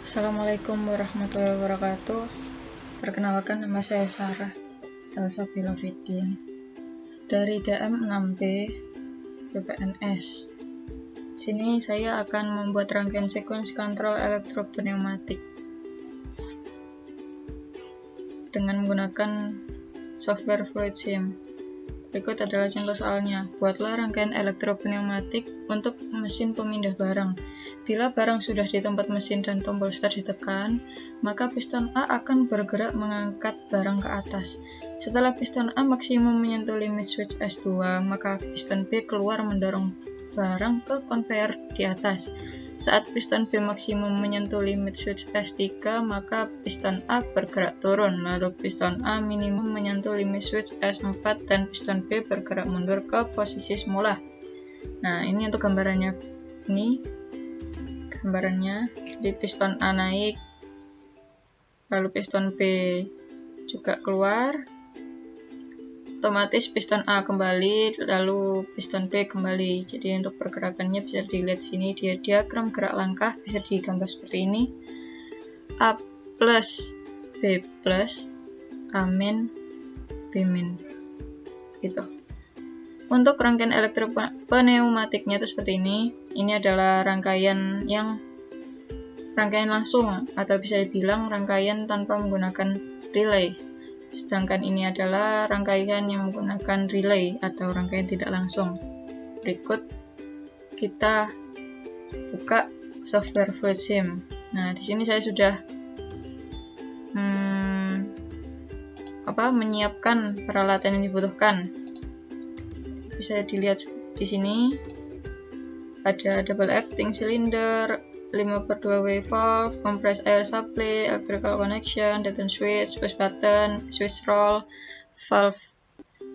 Assalamualaikum warahmatullahi wabarakatuh. Perkenalkan, nama saya Sarah Salsabila Fiddin dari DM 6B PPNS. Sini saya akan membuat rangkaian sequence control elektropneumatik dengan menggunakan software Fluid Sim. Berikut adalah contoh soalnya. Buatlah rangkaian elektropneumatik untuk mesin pemindah barang. Bila barang sudah di tempat mesin dan tombol start ditekan, maka piston A akan bergerak mengangkat barang ke atas. Setelah piston A maksimum menyentuh limit switch S2, maka piston B keluar mendorong barang ke konveyor di atas. Saat piston B maksimum menyentuh limit switch S3, maka piston A bergerak turun, lalu piston A minimum menyentuh limit switch S4 dan piston B bergerak mundur ke posisi semula. Nah, ini untuk gambarannya. Ini gambarannya, di piston A naik, lalu piston B juga keluar, otomatis piston A kembali, lalu piston B kembali. Jadi untuk pergerakannya bisa dilihat sini, dia diagram gerak langkah bisa digambar seperti ini: A plus B plus, A min B min, gitu. Untuk rangkaian elektropneumatiknya itu seperti ini. Ini adalah rangkaian langsung, atau bisa dibilang rangkaian tanpa menggunakan relay. Sedangkan ini adalah rangkaian yang menggunakan relay atau rangkaian tidak langsung. Berikut kita buka software Fluid Sim. Nah, di sini saya sudah menyiapkan peralatan yang dibutuhkan. Bisa dilihat di sini ada double acting cylinder, 5/2 wave valve, compressed air supply, electrical connection, deton switch, push button, switch roll, valve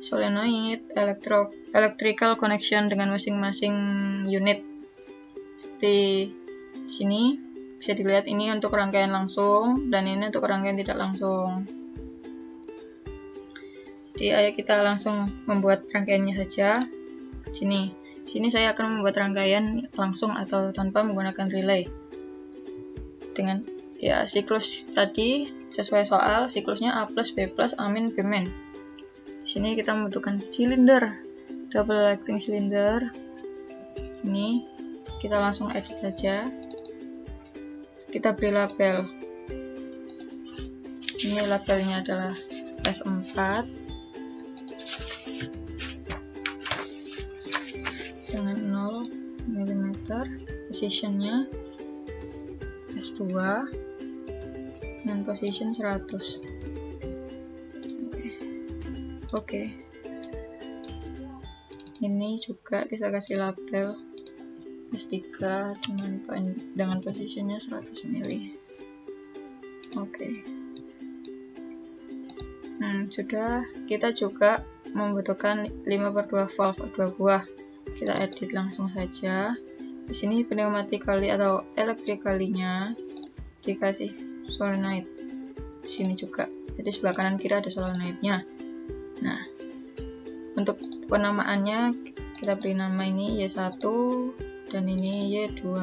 solenoid, electrical connection dengan masing-masing unit. Seperti sini bisa dilihat, ini untuk rangkaian langsung dan ini untuk rangkaian tidak langsung. Jadi ayo kita langsung membuat rangkaiannya saja. Sini saya akan membuat rangkaian langsung atau tanpa menggunakan relay. Dengan siklus tadi sesuai soal, siklusnya A plus B plus, A min B min. Di sini kita membutuhkan silinder, double acting cylinder. Ini kita langsung edit saja. Kita beri label. Ini labelnya adalah S4 dengan 0 mm, positionnya S2 dengan position 100. Oke. Ini juga kita kasih label S3 dengan positionnya 100 mili. Oke. Sudah. Kita juga membutuhkan 5/2 valve 2 buah. Kita edit langsung saja. Di sini pneumatically atau electrically-nya dikasih solenoid. Di sini juga. Jadi sebelah kanan kiri ada solenoid-nya. Nah, untuk penamaannya kita beri nama ini Y1 dan ini Y2.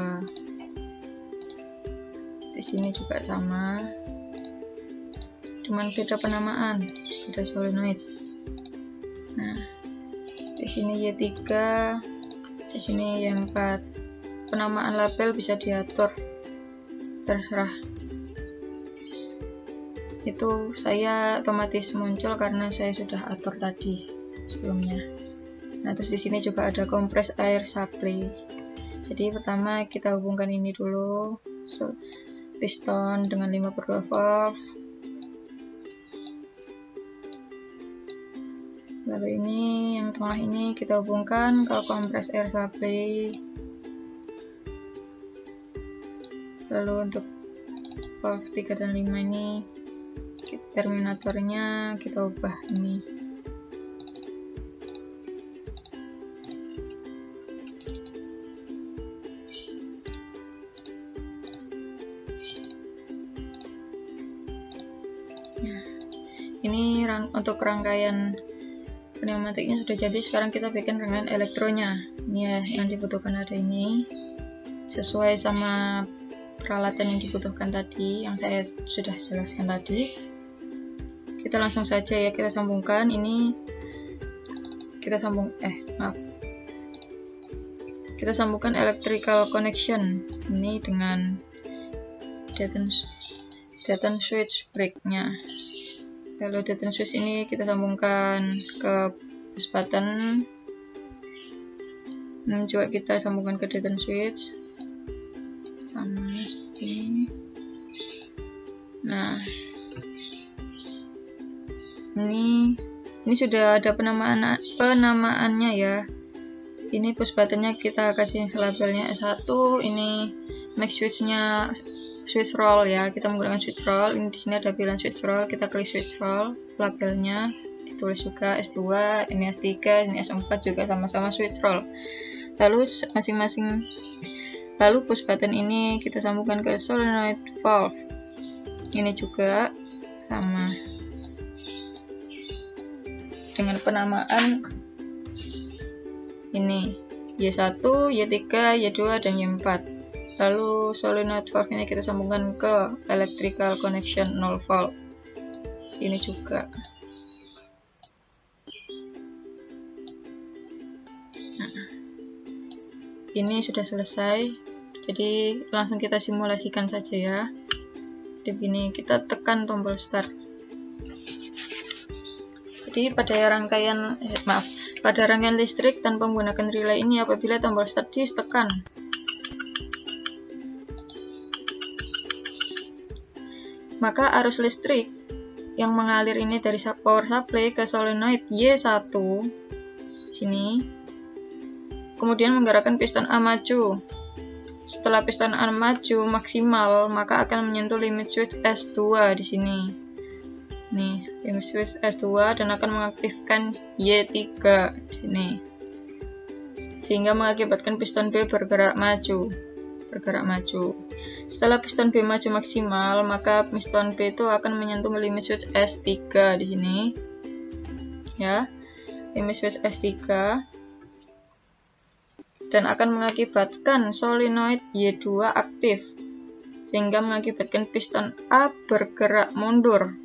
Di sini juga sama. Cuman beda penamaan, beda solenoid. Nah, di sini Y3, di sini Y4. Penamaan label bisa diatur, terserah. Itu saya otomatis muncul karena saya sudah atur tadi sebelumnya. Nah, terus di sini juga ada compressed air supply. Jadi pertama kita hubungkan ini dulu, piston dengan 5/2 valve. Lalu ini yang tengah ini kita hubungkan ke compressed air supply. Lalu untuk valve 3 dan 5 ini terminatornya kita ubah ini. Nah, ini untuk rangkaian pneumatiknya sudah jadi. Sekarang kita bikin rangkaian elektronya. Ini ya, yang dibutuhkan ada ini sesuai sama peralatan yang dibutuhkan tadi, yang saya sudah jelaskan tadi. Kita langsung saja ya, kita sambungkan ini. Kita sambungkan electrical connection ini dengan deton switch break-nya. Lalu deton switch ini kita sambungkan ke push button. Coba kita sambungkan ke deton switch sama seperti ini. Nah, ini sudah ada penamaannya ya. Ini push buttonnya kita kasih labelnya S1. Ini max switch-nya switch roll ya. Kita menggunakan switch roll. Ini di sini ada pilihan switch roll. Kita klik switch roll. Labelnya ditulis juga S2. Ini S3. Ini S4 juga sama-sama switch roll. Lalu push button ini kita sambungkan ke solenoid valve. Ini juga sama dengan penamaan ini Y1, Y3, Y2, dan Y4. Lalu solenoid valve ini kita sambungkan ke electrical connection 0 volt. Ini juga. Nah, ini sudah selesai. Jadi langsung kita simulasikan saja ya. Begini, kita tekan tombol start. Jadi pada rangkaian listrik tanpa menggunakan relay ini, apabila tombol start ditekan, maka arus listrik yang mengalir ini dari power supply ke solenoid Y1 sini, kemudian menggerakkan piston A maju. Setelah piston A maju maksimal, maka akan menyentuh limit switch S2 di sini. Nih, limit switch S2 dan akan mengaktifkan Y3 di sini. Sehingga mengakibatkan piston B bergerak maju. Setelah piston B maju maksimal, maka piston B itu akan menyentuh limit switch S3 di sini. Ya. Limit switch S3 dan akan mengakibatkan solenoid Y2 aktif, sehingga mengakibatkan piston A bergerak mundur.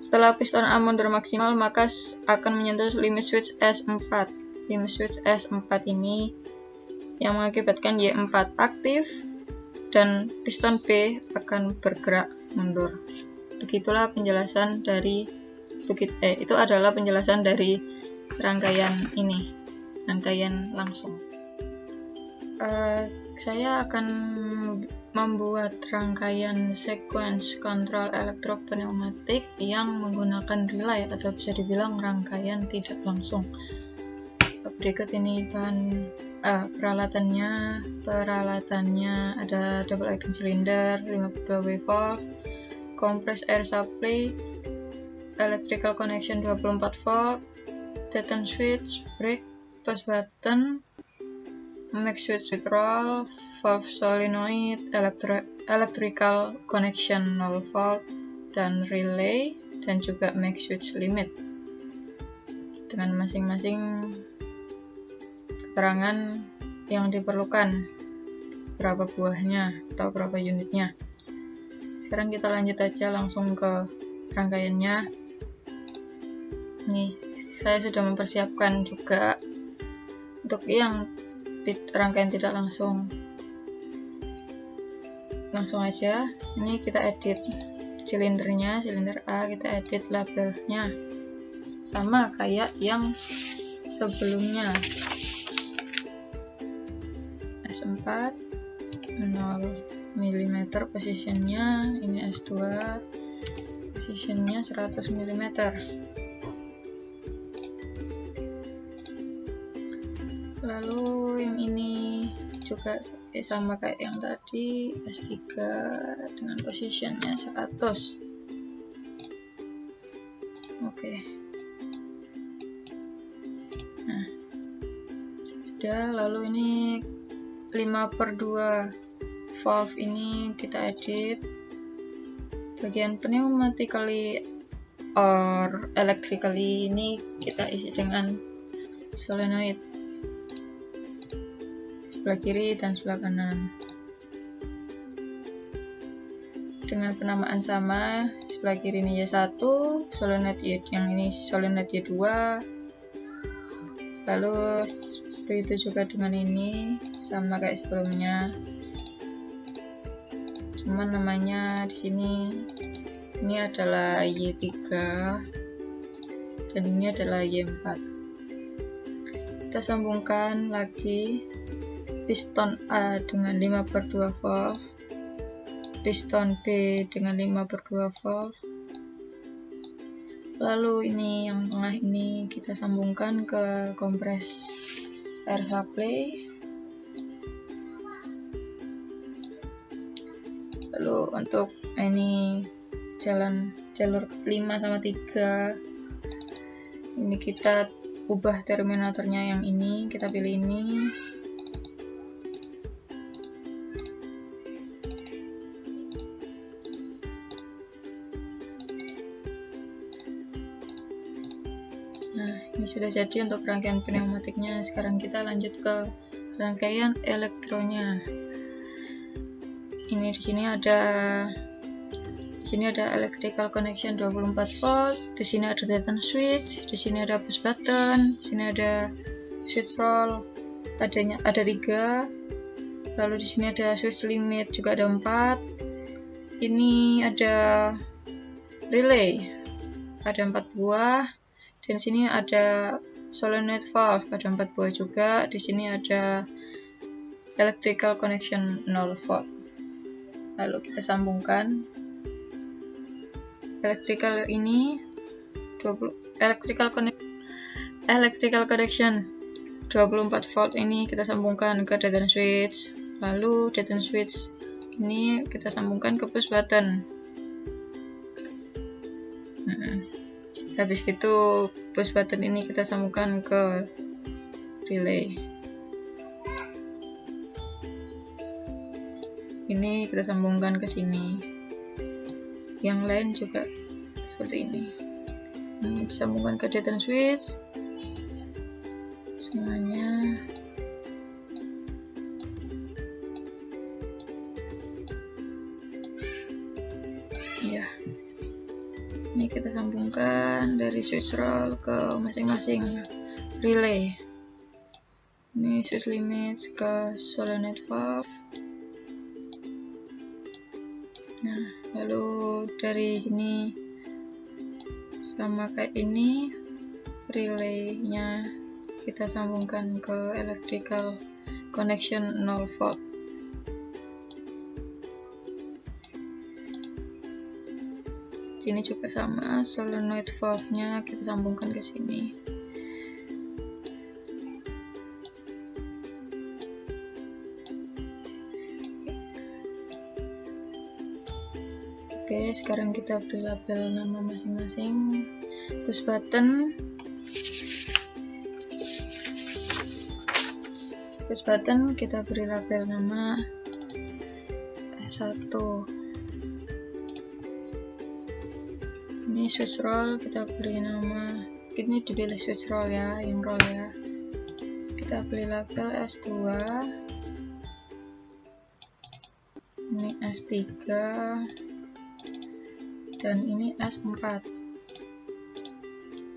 Setelah piston A mundur maksimal, maka akan menyentuh limit switch S4. Limit switch S4 ini yang mengakibatkan Y4 aktif dan piston B akan bergerak mundur. Begitulah penjelasan dari itu adalah penjelasan dari rangkaian ini, rangkaian langsung. Saya akan membuat rangkaian sequence control elektropneumatik yang menggunakan relay atau bisa dibilang rangkaian tidak langsung. Berikut ini peralatannya ada double action cylinder 52 valve, compressed air supply, electrical connection 24 volt, deton switch, brake, push button, max switch roll, valve solenoid, electrical connection 0 volt, dan relay, dan juga max switch limit. Dengan masing-masing keterangan yang diperlukan, berapa buahnya atau berapa unitnya. Sekarang kita lanjut aja langsung ke rangkaiannya. Nih, saya sudah mempersiapkan juga untuk yang rangkaian tidak langsung. Langsung aja, ini kita edit silindernya, silinder A, kita edit labelnya sama kayak yang sebelumnya. S4 0 mm positionnya, ini S2 positionnya 100 mm. Lalu yang ini juga sama kayak yang tadi, S3 dengan positionnya 100. Oke. Nah, sudah. Lalu ini 5/2 valve ini kita edit. Bagian pneumatically or electrically ini kita isi dengan solenoid. sebelah kiri dan sebelah kanan. Dengan penamaan sama, sebelah kiri ini Y1, solenoid Y, yang ini solenoid Y2. Lalu begitu juga dengan ini, sama kayak sebelumnya. Cuman namanya di sini ini adalah Y3 dan ini adalah Y4. Kita sambungkan lagi piston A dengan 5/2 volt, piston B dengan 5/2 volt. Lalu ini yang tengah ini kita sambungkan ke kompres air supply. Lalu untuk ini jalur 5 sama 3 ini kita ubah terminatornya, yang ini kita pilih ini. Nah, ini sudah jadi untuk rangkaian pneumatiknya. Sekarang kita lanjut ke rangkaian elektronya. Ini di sini ada electrical connection 24 volt, di sini ada return switch, di sini ada push button, di sini ada switch roll, ada 3. Lalu di sini ada switch limit juga ada 4. Ini ada relay, ada 4 buah. Dan sini ada solenoid valve, ada 4 buah juga. Di sini ada electrical connection 0 volt. Lalu kita sambungkan electrical connection 24 volt ini kita sambungkan ke dead switch. Lalu dead switch ini kita sambungkan ke push button. Habis itu push button ini kita sambungkan ke relay. Ini kita sambungkan ke sini. Yang lain juga seperti ini. Ini disambungkan ke dead switch. Semuanya. Ya. Ini kita sambungkan dari switch roll ke masing-masing relay. Ini switch limit ke solenoid valve. Nah, lalu dari sini sama kayak ini, relaynya kita sambungkan ke electrical connection 0 volt. Sini juga sama, solenoid valve-nya kita sambungkan ke sini. Oke, sekarang kita beri label nama masing-masing. Push button kita beri label nama 1. Ini switch roll kita beri nama, ini dipilih switch roll ya, yang roll ya. Kita beri label S2. Ini S3 dan ini S4.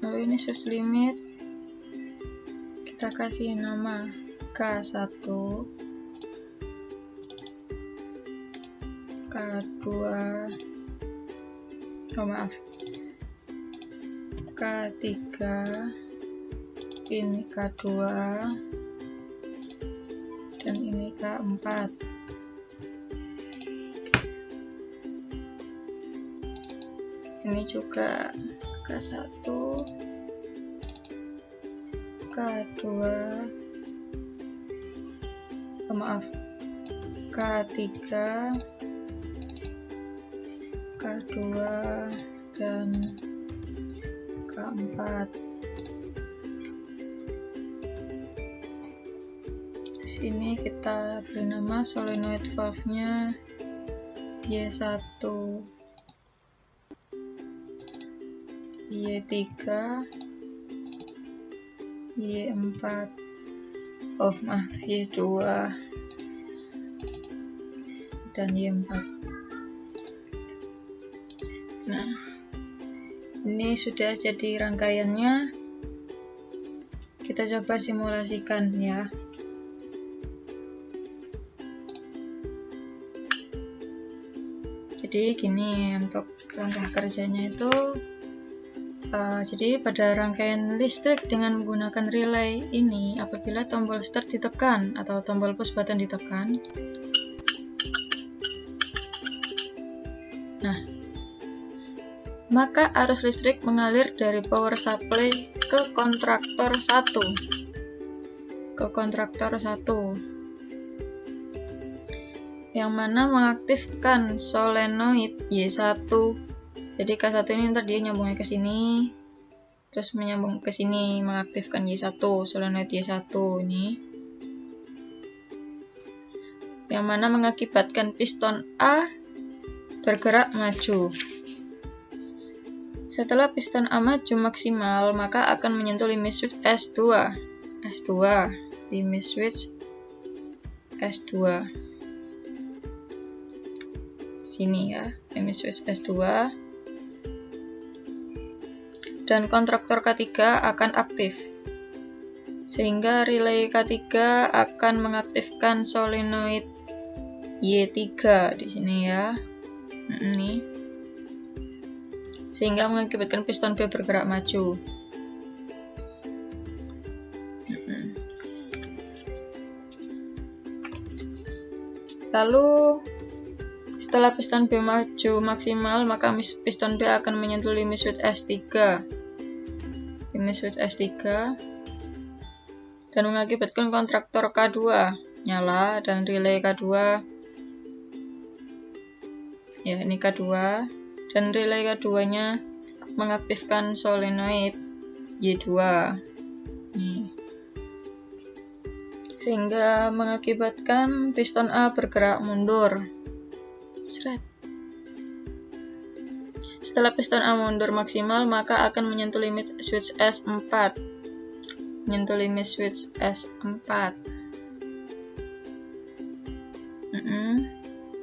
Lalu ini switch limit kita kasih nama K1, K2, K3, ini K2, dan ini K4. Ini juga K1, K2, K3, K2, dan K4. Di sini kita beri nama solenoid valve-nya Y1, Y3, Y4, Y2 dan Y4. Nah, ini sudah jadi rangkaiannya. Kita coba simulasikan ya. Jadi gini untuk langkah kerjanya itu. Jadi pada rangkaian listrik dengan menggunakan relay ini, apabila tombol start ditekan atau tombol push button ditekan, nah, maka arus listrik mengalir dari power supply ke kontraktor 1, yang mana mengaktifkan solenoid Y1. Jadi K1 ini ntar dia nyambungnya ke sini, terus menyambung ke sini, mengaktifkan Y1, solenoid Y1 ini, yang mana mengakibatkan piston A bergerak maju. Setelah piston A maju maksimal, maka akan menyentuh limit switch S2, limit switch S2. Sini ya, limit switch S2. Dan kontraktor K3 akan aktif. Sehingga relay K3 akan mengaktifkan solenoid Y3 di sini ya. Ini. Sehingga mengakibatkan piston B bergerak maju. Lalu setelah piston B maju maksimal, maka piston B akan menyentuh limit switch S3, dan mengakibatkan kontraktor K2 nyala dan relay K2, ya ini K2, dan relay K2-nya mengaktifkan solenoid Y2. Sehingga mengakibatkan piston A bergerak mundur. Setelah piston A mundur maksimal, maka akan menyentuh limit switch S4.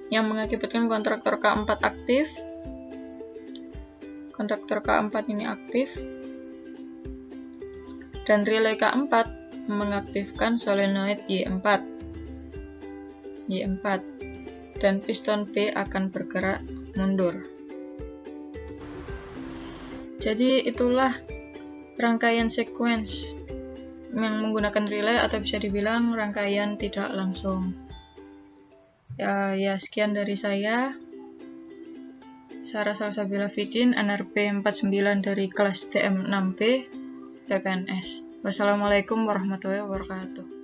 Yang mengakibatkan kontraktor K4 aktif. Kontraktor K4 ini aktif. Dan relay K4 mengaktifkan solenoid Y4. Dan piston B akan bergerak mundur. Jadi itulah rangkaian sequence yang menggunakan relay, atau bisa dibilang rangkaian tidak langsung. Ya sekian dari saya. Sarah Salsabila Fidin, NRP 49 dari kelas DM 6B PPNS. Wassalamualaikum warahmatullahi wabarakatuh.